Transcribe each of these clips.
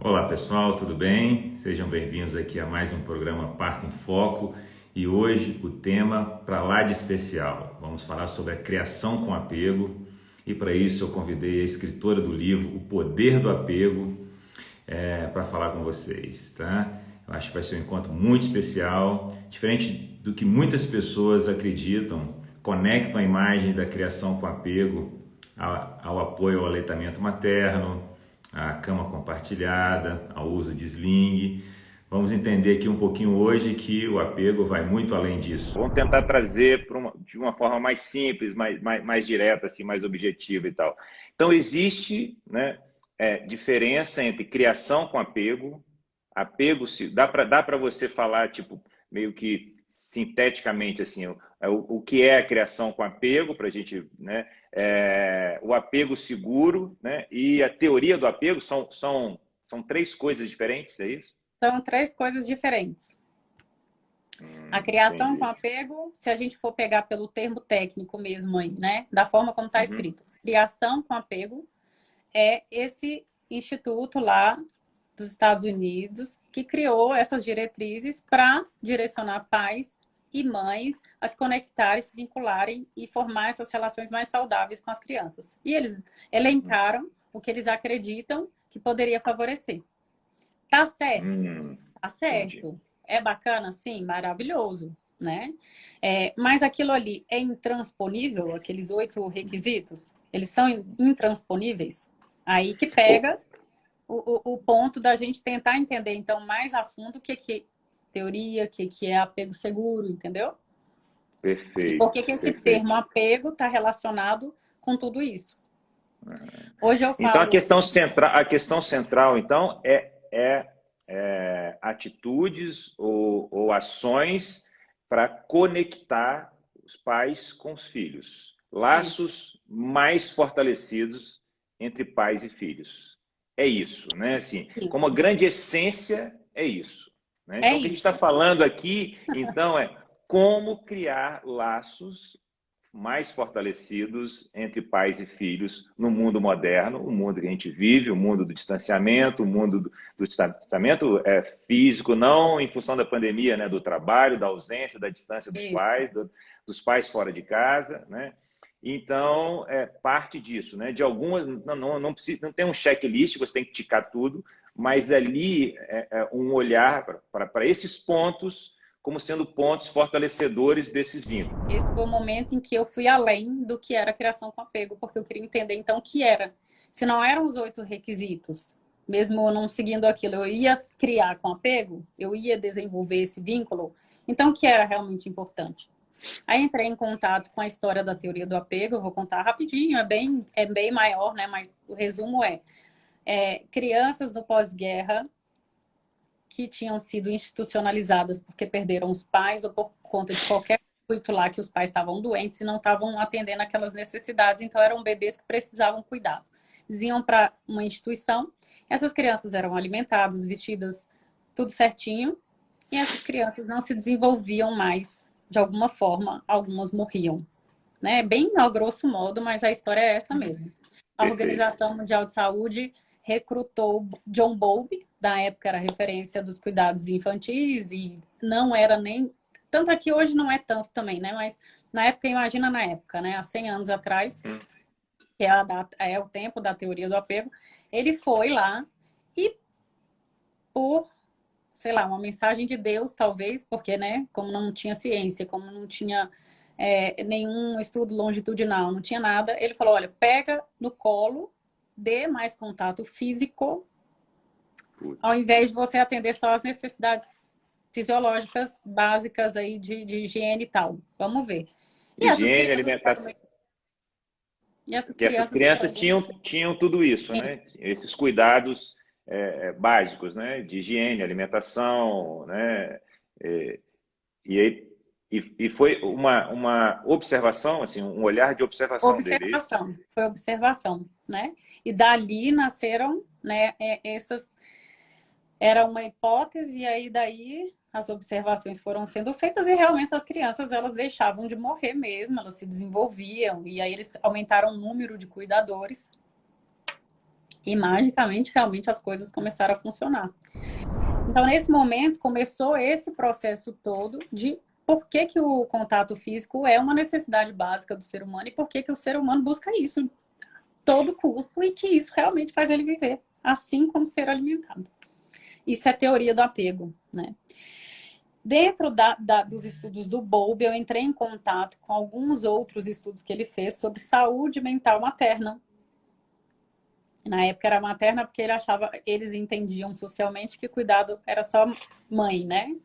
Olá pessoal, tudo bem? Sejam bem-vindos aqui a mais um programa Parto em Foco e hoje o tema para lá de especial. Vamos falar sobre a criação com apego e para isso eu convidei a escritora do livro O Poder do Apego para falar com vocês, tá? Eu acho que vai ser um encontro muito especial, diferente do que muitas pessoas acreditam, conectam a imagem da criação com apego ao apoio ao aleitamento materno, à cama compartilhada, ao uso de sling. Vamos entender aqui um pouquinho hoje que o apego vai muito além disso. Vamos tentar trazer de uma forma mais simples, mais direta, assim, mais objetiva e tal. Então, existe, né, diferença entre criação com apego. Apego, dá para você falar, tipo, meio que sinteticamente, assim, o que é a criação com apego, para a gente, né, o apego seguro, né, e a teoria do apego são três coisas diferentes, é isso? São três coisas diferentes. A criação com Entendi. apego, se a gente for pegar pelo termo técnico mesmo aí, né? Da forma como está Uhum. escrito. Criação com apego é esse instituto lá dos Estados Unidos que criou essas diretrizes para direcionar pais e mães a se conectarem, se vincularem e formar essas relações mais saudáveis com as crianças. E eles elencaram o que eles acreditam que poderia favorecer. Tá certo? Tá Entendi. certo. É bacana? Sim, maravilhoso, né? Mas aquilo ali é intransponível, aqueles 8 requisitos, eles são intransponíveis. Aí que Oh, pega o ponto da gente tentar entender, então, mais a fundo o que é teoria, o que é apego seguro, entendeu? E por perfeito, que esse termo perfeito. apego está relacionado com tudo isso. Hoje eu Então, falo, a questão central, então, é atitudes ou ações para conectar os pais com os filhos. isso, Laços mais fortalecidos entre pais e filhos. É isso, né? Assim, como a isso, grande essência, é isso. Né? é Então, o que a gente está isso. falando aqui, então, é como criar laços mais fortalecidos entre pais e filhos no mundo moderno, o mundo que a gente vive, o mundo do distanciamento, o mundo do distanciamento físico, não em função da pandemia, né, do trabalho, da ausência, da distância dos Isso. pais, dos pais fora de casa, né? Então, parte disso, né? De algumas, não precisa, não tem um checklist, você tem que ticar tudo, mas ali um olhar para esses pontos como sendo pontos fortalecedores desses vínculos. Esse foi o momento em que eu fui além do que era criação com apego, porque eu queria entender então o que era. Se não eram os 8 requisitos, mesmo eu não seguindo aquilo, eu ia criar com apego, eu ia desenvolver esse vínculo, então o que era realmente importante? Aí entrei em contato com a história da teoria do apego, eu vou contar rapidinho, é bem maior, né? Mas o resumo crianças no pós-guerra que tinham sido institucionalizadas porque perderam os pais ou por conta de qualquer coisa lá que os pais estavam doentes e não estavam atendendo aquelas necessidades, então eram bebês que precisavam cuidado. Eles iam para uma instituição, essas crianças eram alimentadas, vestidas, tudo certinho, e essas crianças não se desenvolviam mais de alguma forma, algumas morriam. Né? Bem ao grosso modo, mas a história é essa mesmo. A Perfeito. Organização Mundial de Saúde recrutou John Bowlby, da época era referência dos cuidados infantis e não era nem tanto aqui hoje não é tanto também, né? Mas na época, imagina na época, né? Há 100 anos atrás, que é o tempo da teoria do apego, ele foi lá e por, sei lá, uma mensagem de Deus, talvez, porque, né? Como não tinha ciência, como não tinha nenhum estudo longitudinal, não tinha nada, ele falou, olha, pega no colo, dê mais contato físico ao Putz. invés de você atender só as necessidades fisiológicas básicas aí de higiene e tal. Vamos ver. E essas Higiene, crianças alimentação. e essas Que essas crianças crianças tinham tudo isso, sim, né? Esses cuidados básicos, né? De higiene, alimentação, né? É, e foi uma observação, assim, um olhar de observação dele, é isso? observação, foi observação, né? E dali nasceram, né, essas era uma hipótese e aí daí as observações foram sendo feitas e realmente as crianças elas deixavam de morrer mesmo, elas se desenvolviam e aí eles aumentaram o número de cuidadores. E magicamente, realmente, as coisas começaram a funcionar. Então, nesse momento, começou esse processo todo de por que que o contato físico é uma necessidade básica do ser humano e por que que o ser humano busca isso a todo custo e que isso realmente faz ele viver, assim como ser alimentado. Isso é teoria do apego, né? Dentro dos estudos do Bowlby, eu entrei em contato com alguns outros estudos que ele fez sobre saúde mental materna. Na época era materna porque eles entendiam socialmente que cuidado era só mãe, né?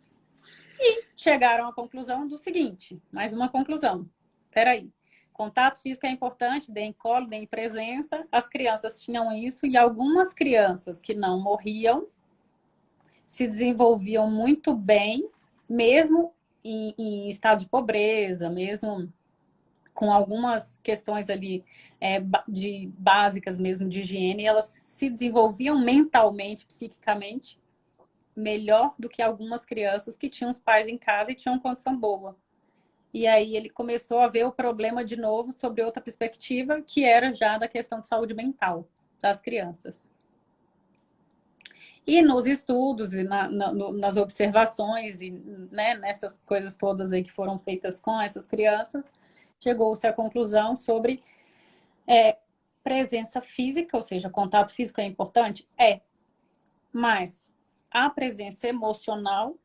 E chegaram à conclusão do seguinte, mais uma conclusão. Peraí, contato físico é importante, deem colo, deem presença. As crianças tinham isso e algumas crianças que não morriam se desenvolviam muito bem, mesmo em estado de pobreza, mesmo com algumas questões ali de básicas mesmo de higiene, elas se desenvolviam mentalmente, psiquicamente, melhor do que algumas crianças que tinham os pais em casa e tinham condição boa. E aí ele começou a ver o problema de novo sobre outra perspectiva, que era já da questão de saúde mental das crianças. E nos estudos, e nas observações, e né, nessas coisas todas aí que foram feitas com essas crianças, chegou-se à conclusão sobre presença física, ou seja, contato físico é importante? Mas a presença emocional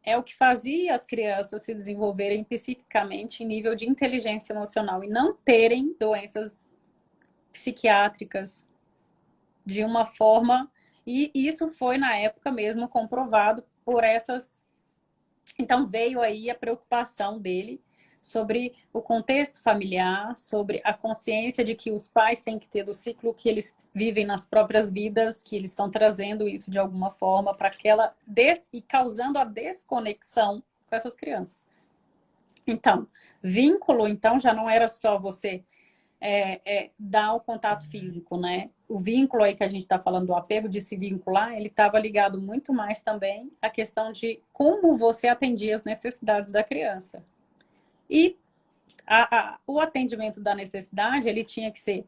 é o que fazia as crianças se desenvolverem psiquicamente em nível de inteligência emocional e não terem doenças psiquiátricas de uma forma. E isso foi, na época mesmo, comprovado por essas. Então, veio aí a preocupação dele sobre o contexto familiar, sobre a consciência de que os pais têm que ter do ciclo que eles vivem nas próprias vidas, que eles estão trazendo isso de alguma forma para aquela e causando a desconexão com essas crianças. Então, vínculo, então, já não era só você dar o contato físico, né? O vínculo aí que a gente está falando do apego, de se vincular, ele estava ligado muito mais também à questão de como você atendia as necessidades da criança. E o atendimento da necessidade, ele tinha que ser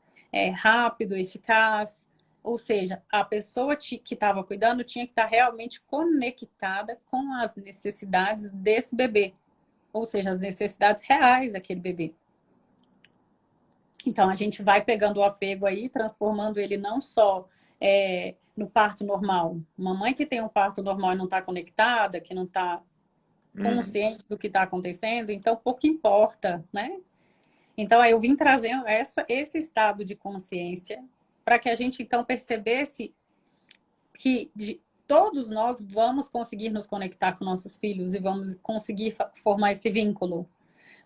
rápido, eficaz, ou seja, a pessoa que estava cuidando tinha que estar realmente conectada com as necessidades desse bebê, ou seja, as necessidades reais daquele bebê. Então, a gente vai pegando o apego aí, transformando ele não só no parto normal. Uma mãe que tem um parto normal e não está conectada, que não está consciente do que está acontecendo, então pouco importa, né? Então, aí eu vim trazendo esse estado de consciência para que a gente, então, percebesse que todos nós vamos conseguir nos conectar com nossos filhos e vamos conseguir formar esse vínculo.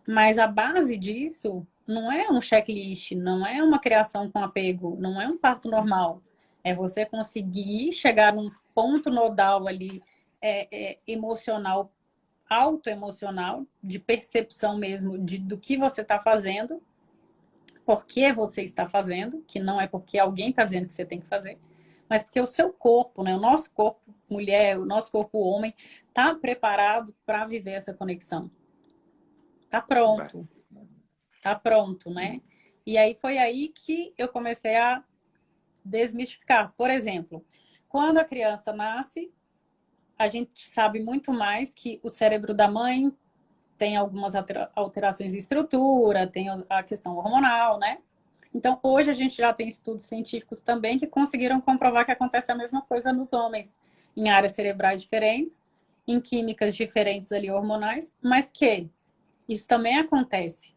Mas a base disso não é um checklist, não é uma criação com apego, não é um parto normal. É você conseguir chegar num ponto nodal ali emocional, autoemocional, de percepção mesmo do que você está fazendo, por que você está fazendo, que não é porque alguém está dizendo que você tem que fazer, mas porque o seu corpo, né, o nosso corpo mulher, o nosso corpo homem, está preparado para viver essa conexão. Tá pronto. Tá pronto, né? E aí foi aí que eu comecei a desmistificar. Por exemplo, quando a criança nasce, a gente sabe muito mais que o cérebro da mãe tem algumas alterações de estrutura, tem a questão hormonal, né? Então, hoje a gente já tem estudos científicos também que conseguiram comprovar que acontece a mesma coisa nos homens, em áreas cerebrais diferentes, em químicas diferentes ali hormonais, mas que isso também acontece.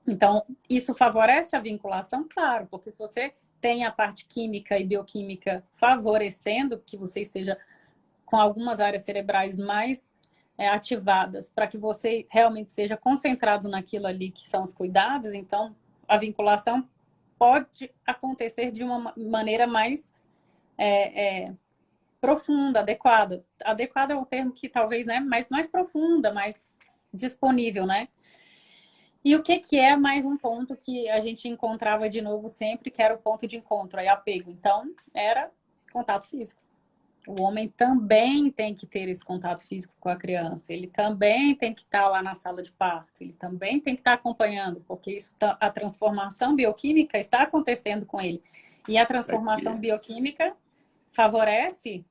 Então, isso favorece a vinculação? Claro, porque se você tem a parte química e bioquímica favorecendo que você esteja com algumas áreas cerebrais mais ativadas para que você realmente seja concentrado naquilo ali que são os cuidados, então a vinculação pode acontecer de uma maneira mais profunda, adequada. Adequada é um termo que talvez, né, mas mais profunda, mais disponível, né? E o que é mais um ponto que a gente encontrava de novo sempre, que era o ponto de encontro, aí apego. Então, era contato físico. O homem também tem que ter esse contato físico com a criança, ele também tem que estar lá na sala de parto, ele também tem que estar acompanhando, porque isso, a transformação bioquímica está acontecendo com ele. E a transformação bioquímica favorece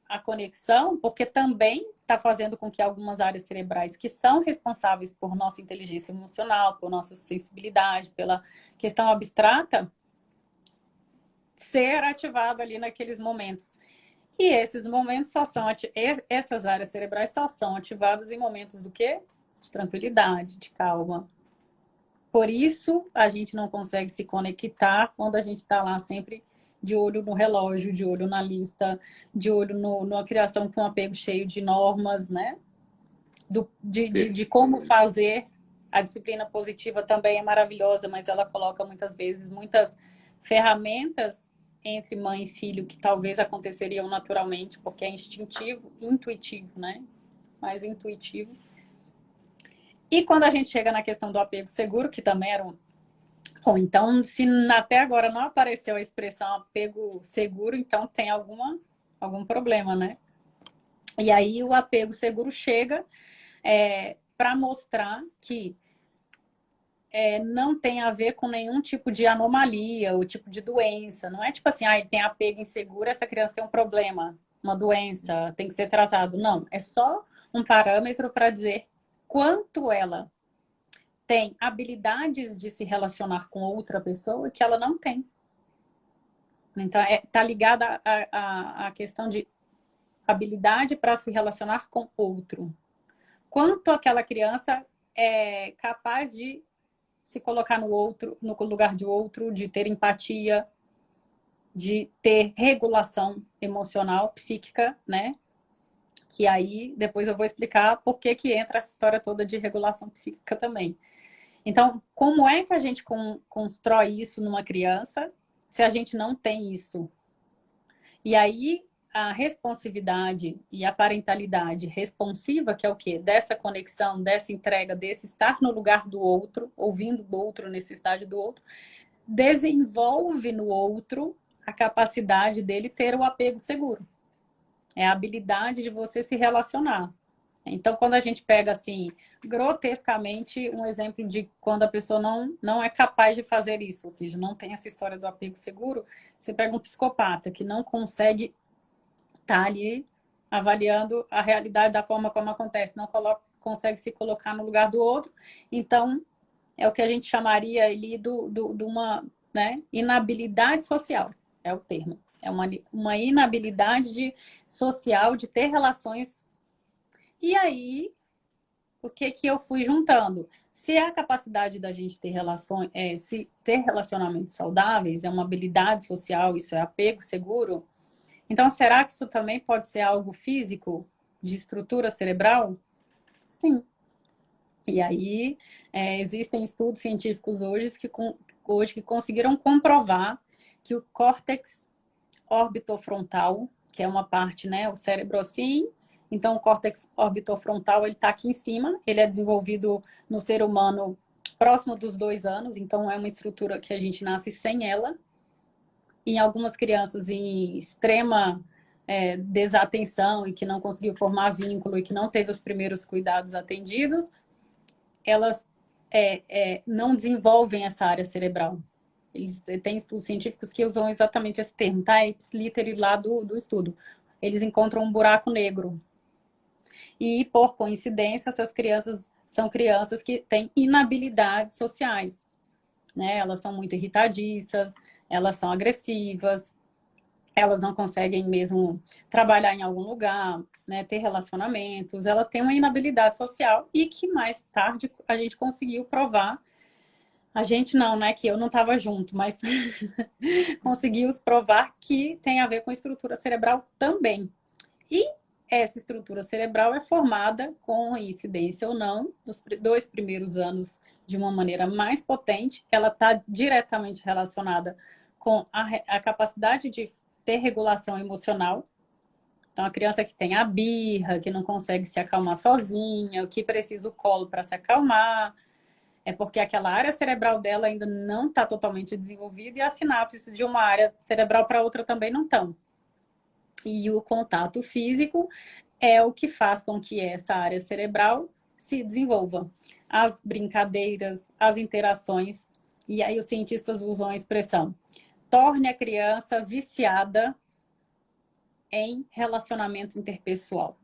a conexão, porque também está fazendo com que algumas áreas cerebrais que são responsáveis por nossa inteligência emocional, por nossa sensibilidade, pela questão abstrata, ser ativada ali naqueles momentos. E esses momentos só são essas áreas cerebrais só são ativadas em momentos do quê? De tranquilidade, de calma. Por isso a gente não consegue se conectar quando a gente está lá sempre de olho no relógio, de olho na lista, de olho na criação com apego cheio de normas, né? De como fazer. A disciplina positiva também é maravilhosa, mas ela coloca muitas vezes muitas ferramentas entre mãe e filho que talvez aconteceriam naturalmente, porque é instintivo, intuitivo, né? Mais intuitivo. E quando a gente chega na questão do apego seguro, que também era um... Bom, então, se até agora não apareceu a expressão apego seguro, então tem algum problema, né? E aí o apego seguro chega para mostrar que não tem a ver com nenhum tipo de anomalia ou tipo de doença. Não é tipo assim, ele tem apego inseguro, essa criança tem um problema, uma doença, tem que ser tratado. Não, é só um parâmetro para dizer quanto ela tem habilidades de se relacionar com outra pessoa que ela não tem. Então, tá ligada à questão de habilidade para se relacionar com outro. Quanto aquela criança é capaz de se colocar no outro, no lugar de outro, de ter empatia, de ter regulação emocional, psíquica, né? Que aí depois eu vou explicar por que entra essa história toda de regulação psíquica também. Então, como é que a gente constrói isso numa criança se a gente não tem isso? E aí a responsividade e a parentalidade responsiva, que é o quê? Dessa conexão, dessa entrega, desse estar no lugar do outro, ouvindo o outro, necessidade do outro, desenvolve no outro a capacidade dele ter o apego seguro. É a habilidade de você se relacionar. Então, quando a gente pega, assim, grotescamente, um exemplo de quando a pessoa não é capaz de fazer isso, ou seja, não tem essa história do apego seguro, você pega um psicopata que não consegue estar ali avaliando a realidade da forma como acontece, não consegue se colocar no lugar do outro. Então, é o que a gente chamaria ali de uma, né, inabilidade social, é o termo. É uma inabilidade social de ter relações. E aí, o que eu fui juntando? Se é a capacidade da gente ter relações, se ter relacionamentos saudáveis é uma habilidade social, isso é apego seguro, então será que isso também pode ser algo físico, de estrutura cerebral? Sim. E aí, existem estudos científicos hoje que conseguiram comprovar que o córtex orbitofrontal, que é uma parte, né, o cérebro assim, então o córtex orbitofrontal, ele está aqui em cima, ele é desenvolvido no ser humano próximo dos 2 anos, então é uma estrutura que a gente nasce sem ela. Em algumas crianças em extrema desatenção e que não conseguiu formar vínculo e que não teve os primeiros cuidados atendidos, elas não desenvolvem essa área cerebral. Eles têm estudos científicos que usam exatamente esse termo, tá? Ipsiliteri lá do estudo. Eles encontram um buraco negro. E, por coincidência, essas crianças são crianças que têm inabilidades sociais, né? Elas são muito irritadiças, elas são agressivas, elas não conseguem mesmo trabalhar em algum lugar, né, ter relacionamentos, ela tem uma inabilidade social e que mais tarde a gente conseguiu provar, a gente não, né, que eu não estava junto, mas conseguimos provar que tem a ver com estrutura cerebral também. E essa estrutura cerebral é formada com incidência ou não, nos 2 primeiros anos de uma maneira mais potente, ela está diretamente relacionada com a capacidade de ter regulação emocional. Então, a criança que tem a birra, que não consegue se acalmar sozinha, que precisa o colo para se acalmar, é porque aquela área cerebral dela ainda não está totalmente desenvolvida e as sinapses de uma área cerebral para outra também não estão. E o contato físico é o que faz com que essa área cerebral se desenvolva. As brincadeiras, as interações, e aí os cientistas usam a expressão: torne a criança viciada em relacionamento interpessoal.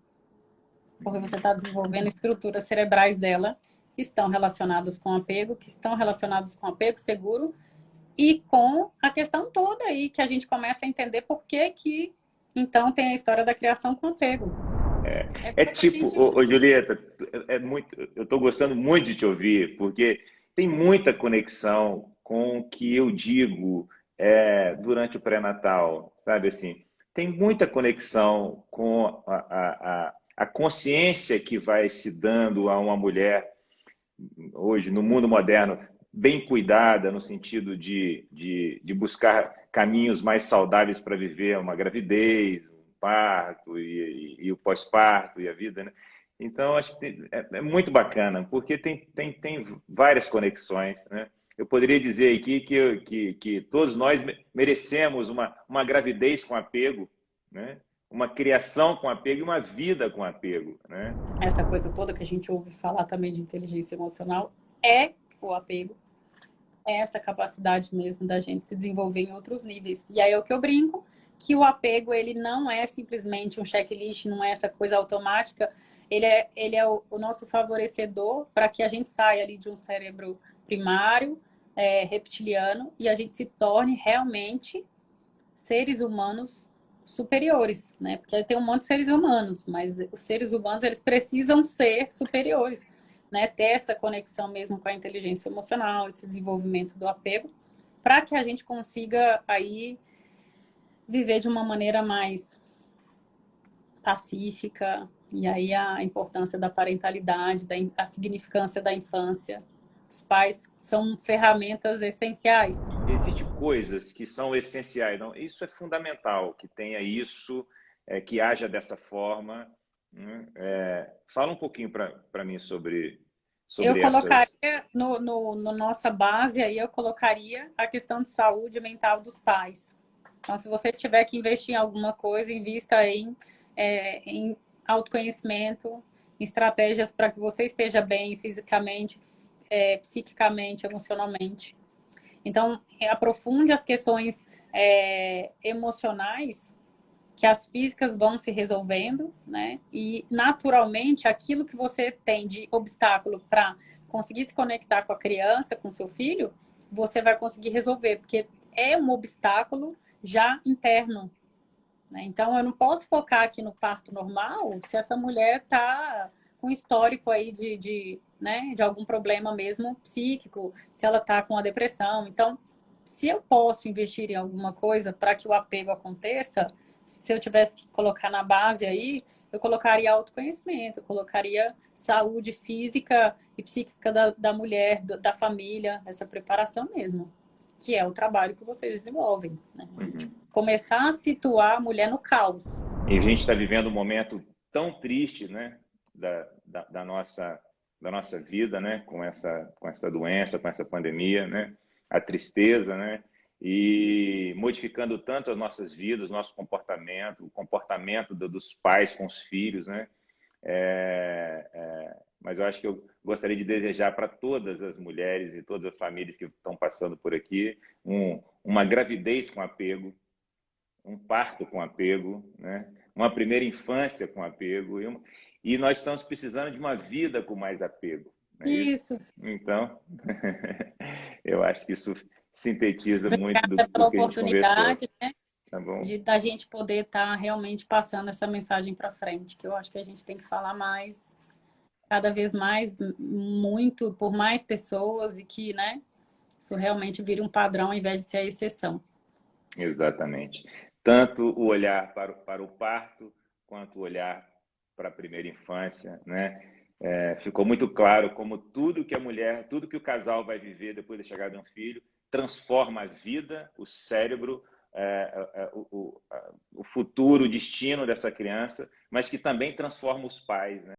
Porque você está desenvolvendo estruturas cerebrais dela que estão relacionadas com apego, que estão relacionadas com apego seguro e com a questão toda aí que a gente começa a entender por que então tem a história da criação com apego. É tipo, Julieta, eu estou gostando muito de te ouvir, porque tem muita conexão com o que eu digo durante o pré-natal, sabe assim? Tem muita conexão com a consciência que vai se dando a uma mulher hoje, no mundo moderno, bem cuidada, no sentido de buscar caminhos mais saudáveis para viver uma gravidez, um parto e o pós-parto e a vida, né? Então, acho que é muito bacana, porque tem várias conexões, né? Eu poderia dizer aqui que todos nós merecemos uma gravidez com apego, né? Uma criação com apego e uma vida com apego, né? Essa coisa toda que a gente ouve falar também de inteligência emocional é o apego, é essa capacidade mesmo da gente se desenvolver em outros níveis. E aí é o que eu brinco, que o apego ele não é simplesmente um checklist, não é essa coisa automática, ele é o nosso favorecedor para que a gente saia ali de um cérebro primário, reptiliano, e a gente se torne realmente seres humanos superiores, né? Porque tem um monte de seres humanos, mas os seres humanos eles precisam ser superiores, né? Ter essa conexão mesmo com a inteligência emocional, esse desenvolvimento do apego, para que a gente consiga aí viver de uma maneira mais pacífica, e aí a importância da parentalidade, a significância da infância. Os pais são ferramentas essenciais. Existem coisas que são essenciais. Não? Isso é fundamental, que tenha isso, que haja dessa forma. Né? Fala um pouquinho para mim sobre Eu essas... colocaria no nossa base, aí eu colocaria a questão de saúde mental dos pais. Então, se você tiver que investir em alguma coisa, invista em autoconhecimento, em estratégias para que você esteja bem fisicamente, psiquicamente, emocionalmente. Então, aprofunde as questões emocionais, que as físicas vão se resolvendo, né? E, naturalmente, aquilo que você tem de obstáculo para conseguir se conectar com a criança, com seu filho, você vai conseguir resolver, porque é um obstáculo já interno, né? Então, eu não posso focar aqui no parto normal se essa mulher está com histórico aí né, de algum problema mesmo psíquico, se ela está com a depressão. Então, se eu posso investir em alguma coisa para que o apego aconteça, se eu tivesse que colocar na base aí, eu colocaria autoconhecimento, eu colocaria saúde física e psíquica da mulher, da família, essa preparação mesmo, que é o trabalho que vocês desenvolvem, né? Começar a situar a mulher no caos. E a gente está vivendo um momento tão triste, né, da nossa vida, né, com essa doença, com essa pandemia, né, a tristeza, né, e modificando tanto as nossas vidas, nosso comportamento, o comportamento dos pais com os filhos, né, mas eu acho que eu gostaria de desejar para todas as mulheres e todas as famílias que estão passando por aqui uma gravidez com apego, um parto com apego, né? Uma primeira infância com apego, e nós estamos precisando de uma vida com mais apego. Não é isso? Então, eu acho que isso sintetiza muito do que a gente conversou. Né? Tá bom? Da gente poder estar realmente passando essa mensagem para frente, que eu acho que a gente tem que falar mais, cada vez mais, muito, por mais pessoas, e que, né, isso realmente vira um padrão ao invés de ser a exceção. Exatamente. Tanto o olhar para o parto, quanto o olhar para a primeira infância, né? Ficou muito claro como tudo que a mulher, tudo que o casal vai viver depois da chegada de um filho, transforma a vida, o cérebro, o futuro, o destino dessa criança, mas que também transforma os pais, né?